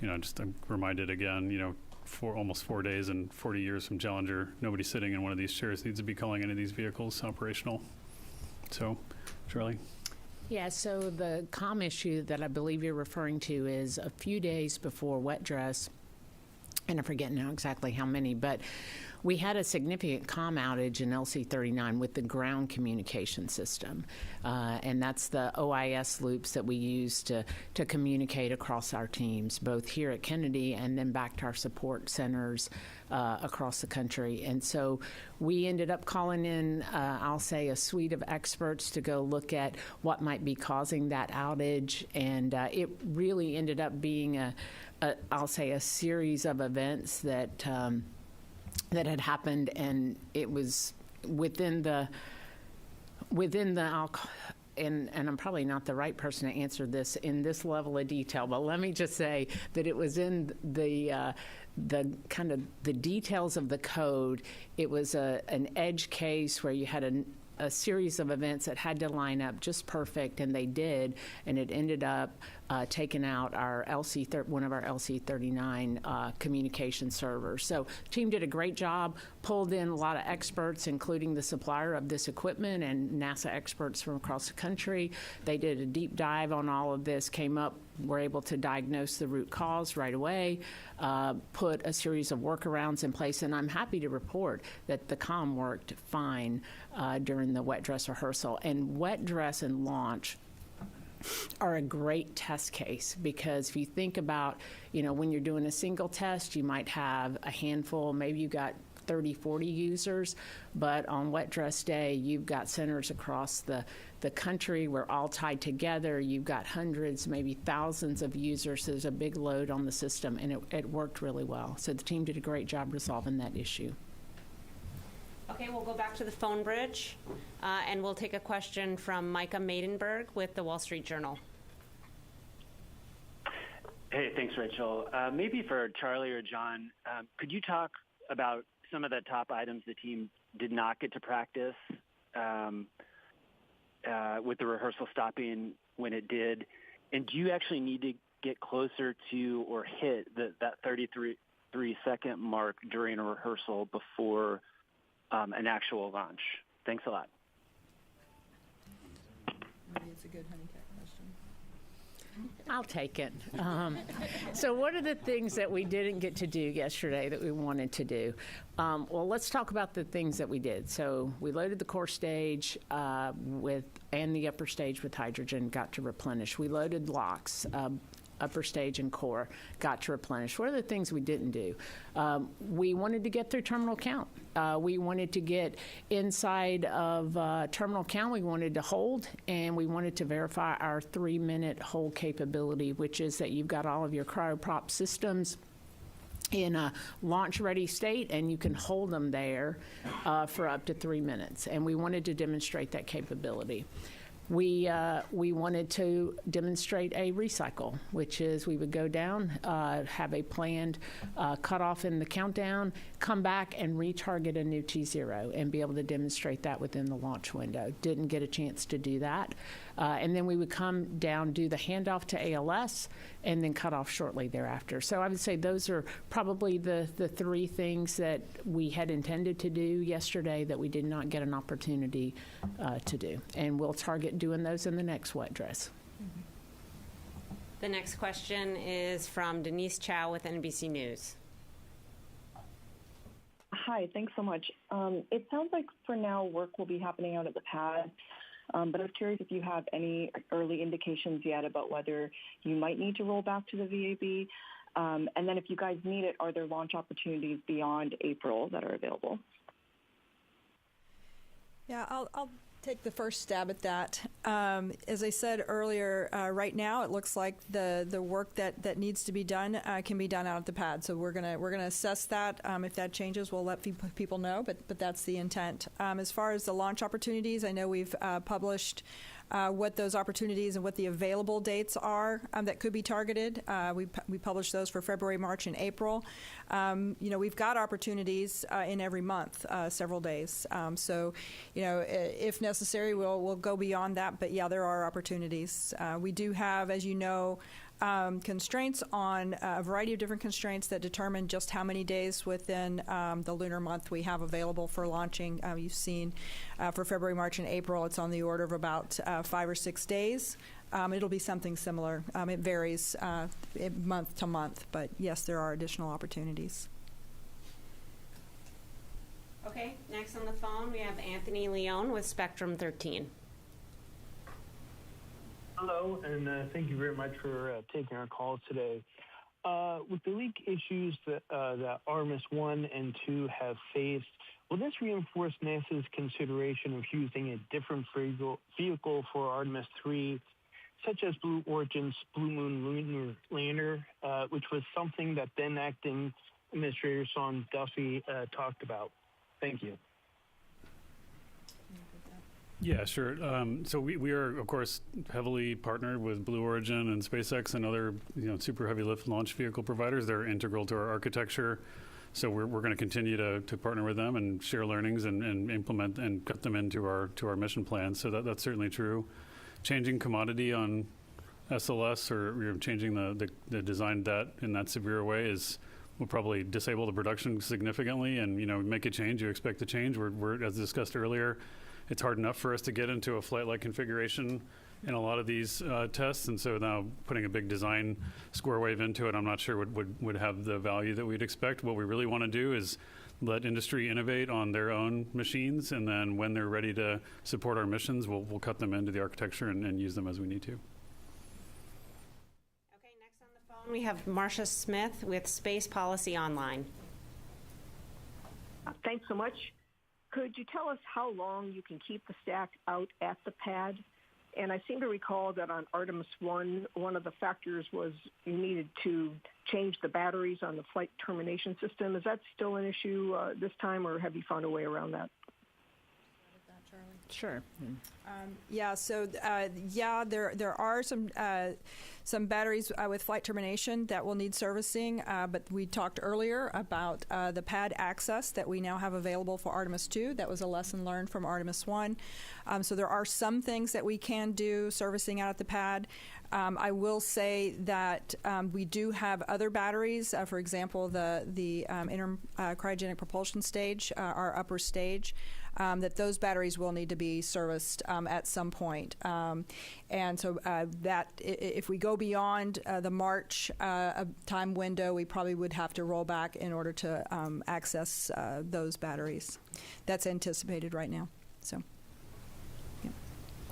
I'm reminded again, for almost 4 days and 40 years from Challenger, nobody sitting in one of these chairs needs to be calling any of these vehicles operational. So, Charlie. Yeah, so the comm issue that I believe you're referring to is a few days before wet dress, and I forget now exactly how many, but we had a significant comm outage in LC-39 with the ground communication system, and that's the OIS loops that we use to communicate across our teams, both here at Kennedy and then back to our support centers across the country. And so we ended up calling in, I'll say, a suite of experts to go look at what might be causing that outage, and it really ended up being I'll say, a series of events that had happened, and it was within the and I'm probably not the right person to answer this in this level of detail, but let me just say that it was in the kind of the details of the code. It was an edge case where you had a series of events that had to line up just perfect, and they did, and it ended up taking out our one of our LC-39 communication servers. So the team did a great job, pulled in a lot of experts, including the supplier of this equipment and NASA experts from across the country. They did a deep dive on all of this, were able to diagnose the root cause right away, put a series of workarounds in place, and I'm happy to report that the comm worked fine during the wet dress rehearsal. And wet dress and launch are a great test case, because if you think about, when you're doing a single test, you might have a handful, maybe you got 30, 40 users, but on wet dress day, you've got centers across the country. We're all tied together. You've got hundreds, maybe thousands of users. So there's a big load on the system, and it worked really well. So the team did a great job resolving that issue. Okay, we'll go back to the phone bridge, and we'll take a question from Micah Maidenberg with the Wall Street Journal. Hey, thanks, Rachel. Maybe for Charlie or John, could you talk about some of the top items the team did not get to practice with the rehearsal stopping when it did? And do you actually need to get closer to or hit that 33-second mark during a rehearsal before an actual launch? Thanks a lot. Maybe it's a good Honeycutt question. I'll take it. So what are the things that we didn't get to do yesterday that we wanted to do? Well, let's talk about the things that we did. So we loaded the core stage and the upper stage with hydrogen, got to replenish. We loaded LOX, upper stage and core, got to replenish. What are the things we didn't do? We wanted to get through terminal count. We wanted to get inside of terminal count. We wanted to hold, and we wanted to verify our 3-minute hold capability, which is that you've got all of your cryoprop systems in a launch-ready state, and you can hold them there for up to 3 minutes. And we wanted to demonstrate that capability. we wanted to demonstrate a recycle, which is we would go down, have a planned cutoff in the countdown, come back and retarget a new T0 and be able to demonstrate that within the launch window. Didn't get a chance to do that. And then we would come down, do the handoff to ALS, and then cut off shortly thereafter. So I would say those are probably the three things that we had intended to do yesterday that we did not get an opportunity to do. And we'll target doing those in the next wet dress. The next question is from Denise Chow with NBC News. Hi, thanks so much. It sounds like for now work will be happening out at the pad, but I was curious if you have any early indications yet about whether you might need to roll back to the VAB. And then if you guys need it, are there launch opportunities beyond April that are available? Yeah, I'll take the first stab at that. As I said earlier, right now it looks like the work that needs to be done can be done out at the pad. So we're gonna assess that. If that changes, we'll let people know. But that's the intent. As far as the launch opportunities, I know we've published what those opportunities and what the available dates are that could be targeted. We publish those for February, March, and April. We've got opportunities in every month, several days. So, if necessary, we'll go beyond that. But yeah, there are opportunities. We do have, as you know, constraints on a variety of different constraints that determine just how many days within the lunar month we have available for launching. You've seen for February, March, and April, it's on the order of about 5 or 6 days. It'll be something similar. It varies month to month, but yes, there are additional opportunities. Okay, next on the phone we have Anthony Leone with Spectrum 13. Hello, and thank you very much for taking our call today. With the leak issues that Artemis 1 and 2 have faced, will this reinforce NASA's consideration of using a different vehicle for Artemis 3, such as Blue Origin's Blue Moon lunar lander, which was something that then acting Administrator Sean Duffy talked about? Thank you. Yeah, sure. So we are, of course, heavily partnered with Blue Origin and SpaceX and other super heavy lift launch vehicle providers. They're integral to our architecture. So we're going to continue to partner with them and share learnings and implement and cut them into our mission plans. So that's certainly true. Changing commodity on SLS or changing the design in that severe way will probably disable the production significantly. And make a change, you expect a change. We're as discussed earlier. It's hard enough for us to get into a flight-like configuration in a lot of these tests, and so now putting a big design square wave into it, I'm not sure would have the value that we'd expect. What we really want to do is let industry innovate on their own machines, and then when they're ready to support our missions, we'll cut them into the architecture and use them as we need to. Okay, next on the phone we have Marcia Smith with Space Policy Online. Thanks so much. Could you tell us how long you can keep the stack out at the pad? And I seem to recall that on Artemis 1, one of the factors was you needed to change the batteries on the flight termination system. Is that still an issue this time, or have you found a way around that? Sure. There are some batteries with flight termination that will need servicing, but we talked earlier about the pad access that we now have available for Artemis 2. That was a lesson learned from Artemis 1. So there are some things that we can do servicing out at the pad. I will say that we do have other batteries. For example, the inner cryogenic propulsion stage, our upper stage, that those batteries will need to be serviced at some point. And so that if we go beyond the March time window, we probably would have to roll back in order to access those batteries. That's anticipated right now. So, yeah.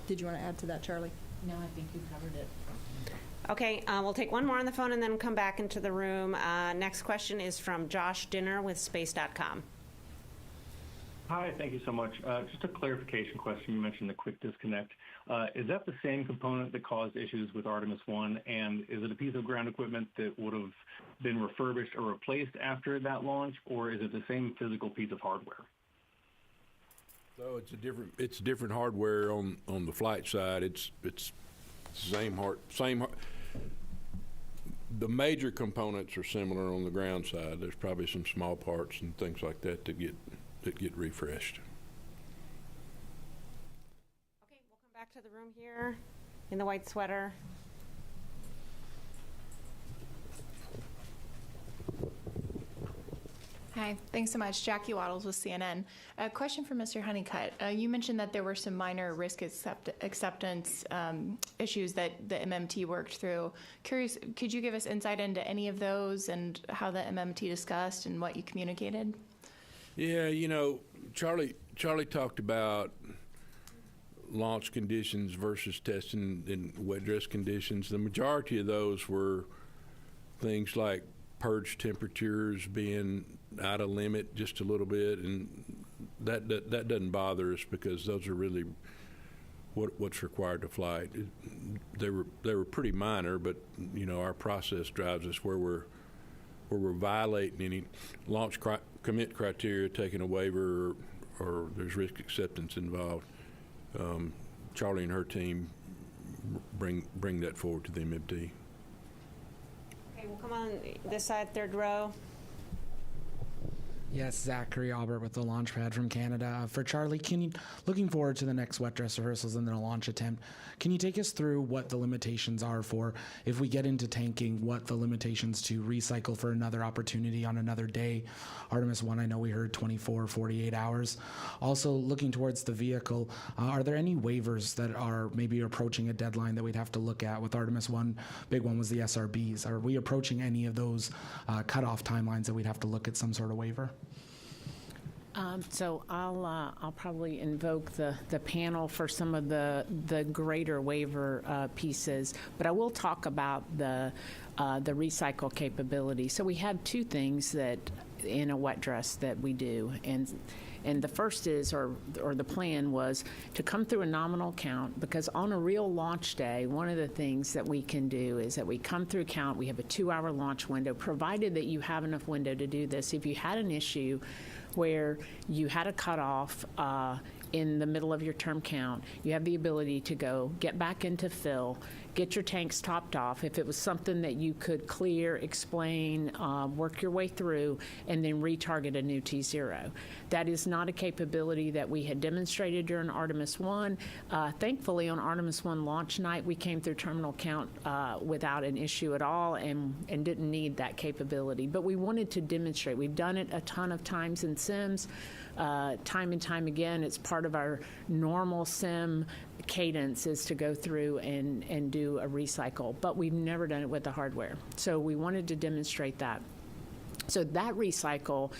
Did you want to add to that, Charlie? No, I think you covered it. Okay, we'll take one more on the phone and then come back into the room. Next question is from Josh Dinner with Space.com. Hi, thank you so much. Just a clarification question. You mentioned the quick disconnect. Is that the same component that caused issues with Artemis 1? And is it a piece of ground equipment that would have been refurbished or replaced after that launch? Or is it the same physical piece of hardware? So it's different hardware on the flight side. It's same. The major components are similar on the ground side. There's probably some small parts and things like that that get refreshed. Okay, we'll come back to the room here in the white sweater. Hi, thanks so much. Jackie Waddles with CNN. A question for Mr. Honeycutt. You mentioned that there were some minor risk acceptance issues that the MMT worked through. Curious, could you give us insight into any of those and how the MMT discussed and what you communicated? Yeah, Charlie talked about launch conditions versus testing in wet dress conditions. The majority of those were things like purge temperatures being out of limit just a little bit, and that doesn't bother us because those are really what's required to flight. They were pretty minor, but our process drives us where we're violating any launch commit criteria, taking a waiver, or there's risk acceptance involved. Charlie and her team bring that forward to the MMT. Okay, we'll come on this side, third row. Yes, Zachary Albert with the launch pad from Canada. For Charlie, looking forward to the next wet dress rehearsals and then a launch attempt, can you take us through what the limitations are for, if we get into tanking, what the limitations to recycle for another opportunity on another day? Artemis 1, I know we heard 24, 48 hours. Also, looking towards the vehicle, are there any waivers that are maybe approaching a deadline that we'd have to look at? With Artemis 1, big one was the SRBs. Are we approaching any of those cutoff timelines that we'd have to look at some sort of waiver? So I'll probably invoke the panel for some of the greater waiver pieces, but I will talk about the recycle capability. So we have two things that in a wet dress that we do, and the first is, or the plan was to come through a nominal count, because on a real launch day, one of the things that we can do is that we come through count. We have a 2-hour launch window, provided that you have enough window to do this. If you had an issue where you had a cutoff in the middle of your term count, you have the ability to go get back into fill, get your tanks topped off. If it was something that you could clear, explain, work your way through, and then retarget a new T0. That is not a capability that we had demonstrated during Artemis 1. Thankfully, on Artemis 1 launch night, we came through terminal count without an issue at all and didn't need that capability. But we wanted to demonstrate. We've done it a ton of times in sims. Time and time again, it's part of our normal sim cadence is to go through and do a recycle, but we've never done it with the hardware. So we wanted to demonstrate that. So that recycle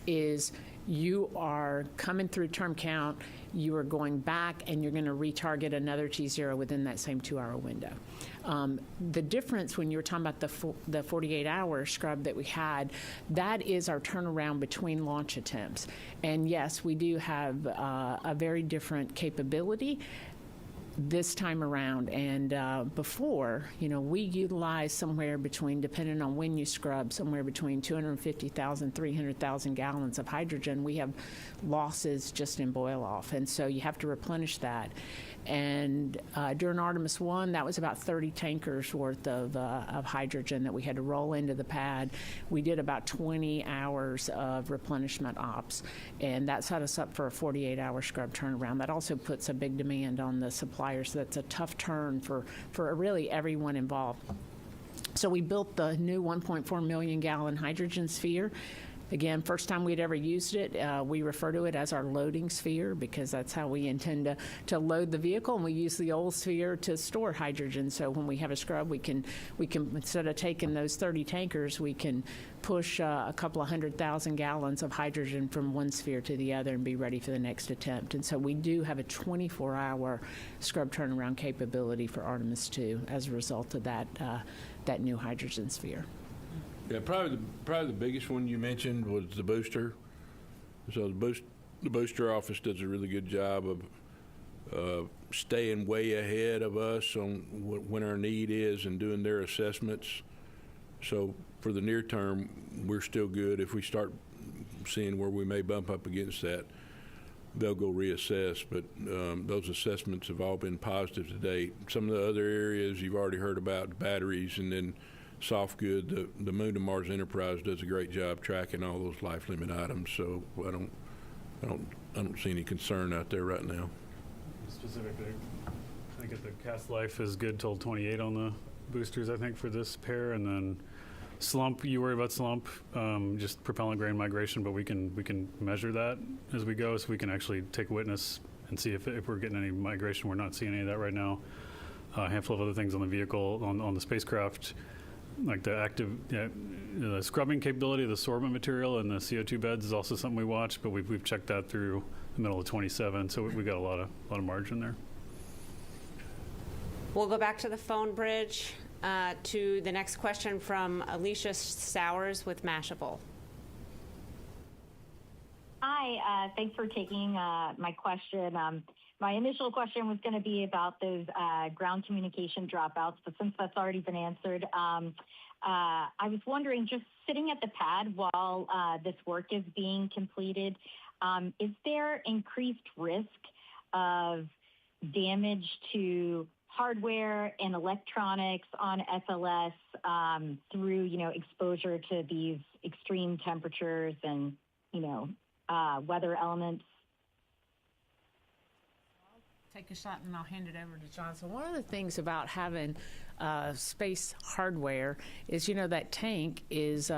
is you are coming through term count, you are going back, and you're going to retarget another T0 within that same 2-hour window. The difference when you were talking about the 48-hour scrub that we had, that is our turnaround between launch attempts. And yes, we do have a very different capability this time around. And before, we utilized somewhere between, depending on when you scrub, somewhere between 250,000, 300,000 gallons of hydrogen. We have losses just in boil off, and so you have to replenish that. And during Artemis 1, that was about 30 tankers worth of hydrogen that we had to roll into the pad. We did about 20 hours of replenishment ops, and that set us up for a 48-hour scrub turnaround. That also puts a big demand on the suppliers, so that's a tough turn for really everyone involved. So we built the new 1.4 million gallon hydrogen sphere. Again, first time we'd ever used it. We refer to it as our loading sphere because that's how we intend to load the vehicle, and we use the old sphere to store hydrogen. So when we have a scrub, we can instead of taking those 30 tankers, we can push a couple of 100,000 gallons of hydrogen from one sphere to the other and be ready for the next attempt. And so we do have a 24-hour scrub turnaround capability for Artemis II as a result of that new hydrogen sphere. Yeah, probably the biggest one you mentioned was the booster. So the booster office does a really good job of staying way ahead of us on when our need is and doing their assessments. So for the near term, we're still good. If we start seeing where we may bump up against that, they'll go reassess. But those assessments have all been positive to date. Some of the other areas you've already heard about, batteries, and then soft good. The Moon to Mars Enterprise does a great job tracking all those life limit items. So I don't see any concern out there right now. Specifically, I think the cast life is good till 28 on the boosters, I think, for this pair, and then slump, you worry about slump, just propellant grain migration, but we can measure that as we go, so we can actually take witness and see if we're getting any migration. We're not seeing any of that right now. A handful of other things on the vehicle, on the spacecraft, like the active, the scrubbing capability of the sorbent material and the CO2 beds is also something we watch, but we've checked that through the middle of 27, so we got a lot of margin there. We'll go back to the phone bridge to the next question from Alicia Sowers with Mashable. Hi, thanks for taking my question. My initial question was going to be about those ground communication dropouts, but since that's already been answered, I was wondering, just sitting at the pad while this work is being completed, is there increased risk of damage to hardware and electronics on SLS through, exposure to these extreme temperatures and, weather elements? Take a shot and I'll hand it over to John. So one of the things about having space hardware is, that tank is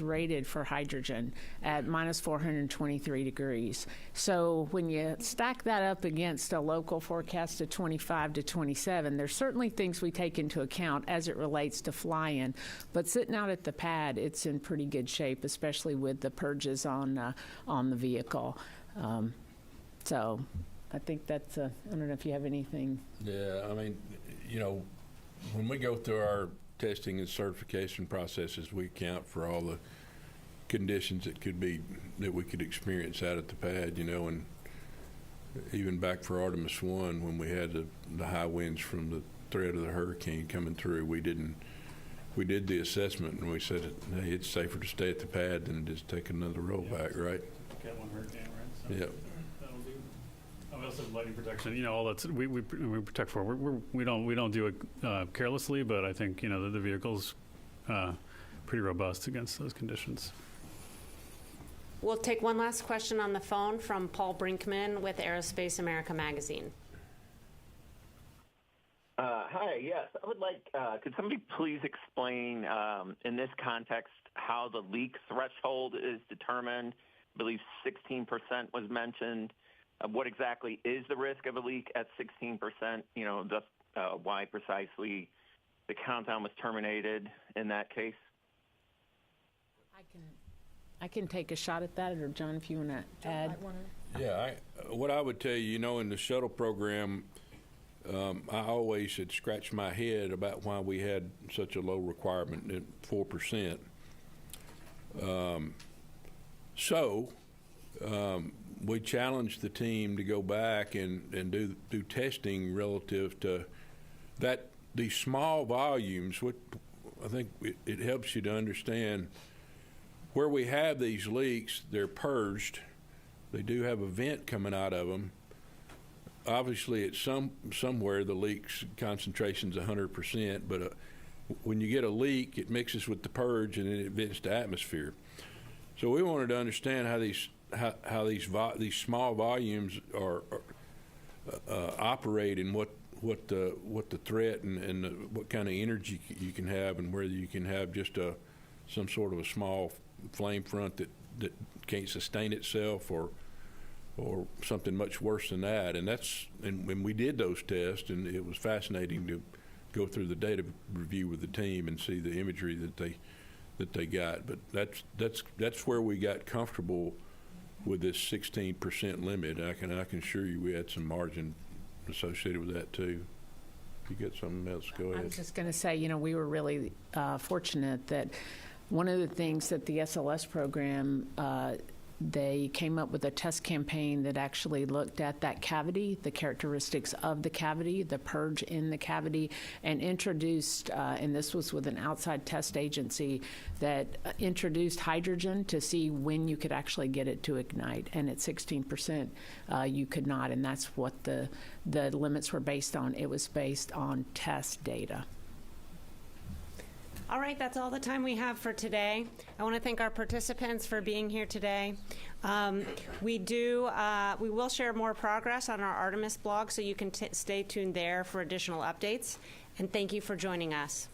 rated for hydrogen at minus 423 degrees. So when you stack that up against a local forecast of 25 to 27, there's certainly things we take into account as it relates to fly-in. But sitting out at the pad, it's in pretty good shape, especially with the purges on the vehicle. So I think that's, I don't know if you have anything. Yeah, I mean, when we go through our testing and certification processes, we account for all the conditions that we could experience out at the pad, and even back for Artemis I, when we had the high winds from the threat of the hurricane coming through, we did the assessment and we said, hey, it's safer to stay at the pad than just take another rollback, right? Cat 1 hurricane, right? So yep. We also have lighting protection, all that's we protect for. We don't do it carelessly, but I think the vehicle's pretty robust against those conditions. We'll take one last question on the phone from Paul Brinkman with Aerospace America magazine. Hi, yes, I would like. Could somebody please explain in this context how the leak threshold is determined? I believe 16% was mentioned. What exactly is the risk of a leak at 16%? Just why precisely the countdown was terminated in that case? I can take a shot at that, or John, if you want to add. Yeah, what I would tell you, in the shuttle program, I always had scratched my head about why we had such a low requirement at 4%. We challenged the team to go back and do testing relative to that. These small volumes, what I think it helps you to understand where we have these leaks. They're purged. They do have a vent coming out of them. Obviously, at somewhere the leak's concentration's 100%, but when you get a leak, it mixes with the purge and then it vents to atmosphere. So we wanted to understand how these small volumes are operate, and what the threat and what kind of energy you can have, and whether you can have just some sort of a small flame front that can't sustain itself, or something much worse than that. And when we did those tests, and it was fascinating to go through the data review with the team and see the imagery that they got. But that's where we got comfortable with this 16% limit. I can assure you we had some margin associated with that too. If you got something else, go ahead. I was just going to say, we were really fortunate that one of the things that the SLS program they came up with a test campaign that actually looked at that cavity, the characteristics of the cavity, the purge in the cavity, and introduced, and this was with an outside test agency, that introduced hydrogen to see when you could actually get it to ignite. And at 16%, you could not, and that's what the limits were based on. It was based on test data. All right, that's all the time we have for today. I want to thank our participants for being here today. We will share more progress on our Artemis blog, so you can stay tuned there for additional updates. And thank you for joining us.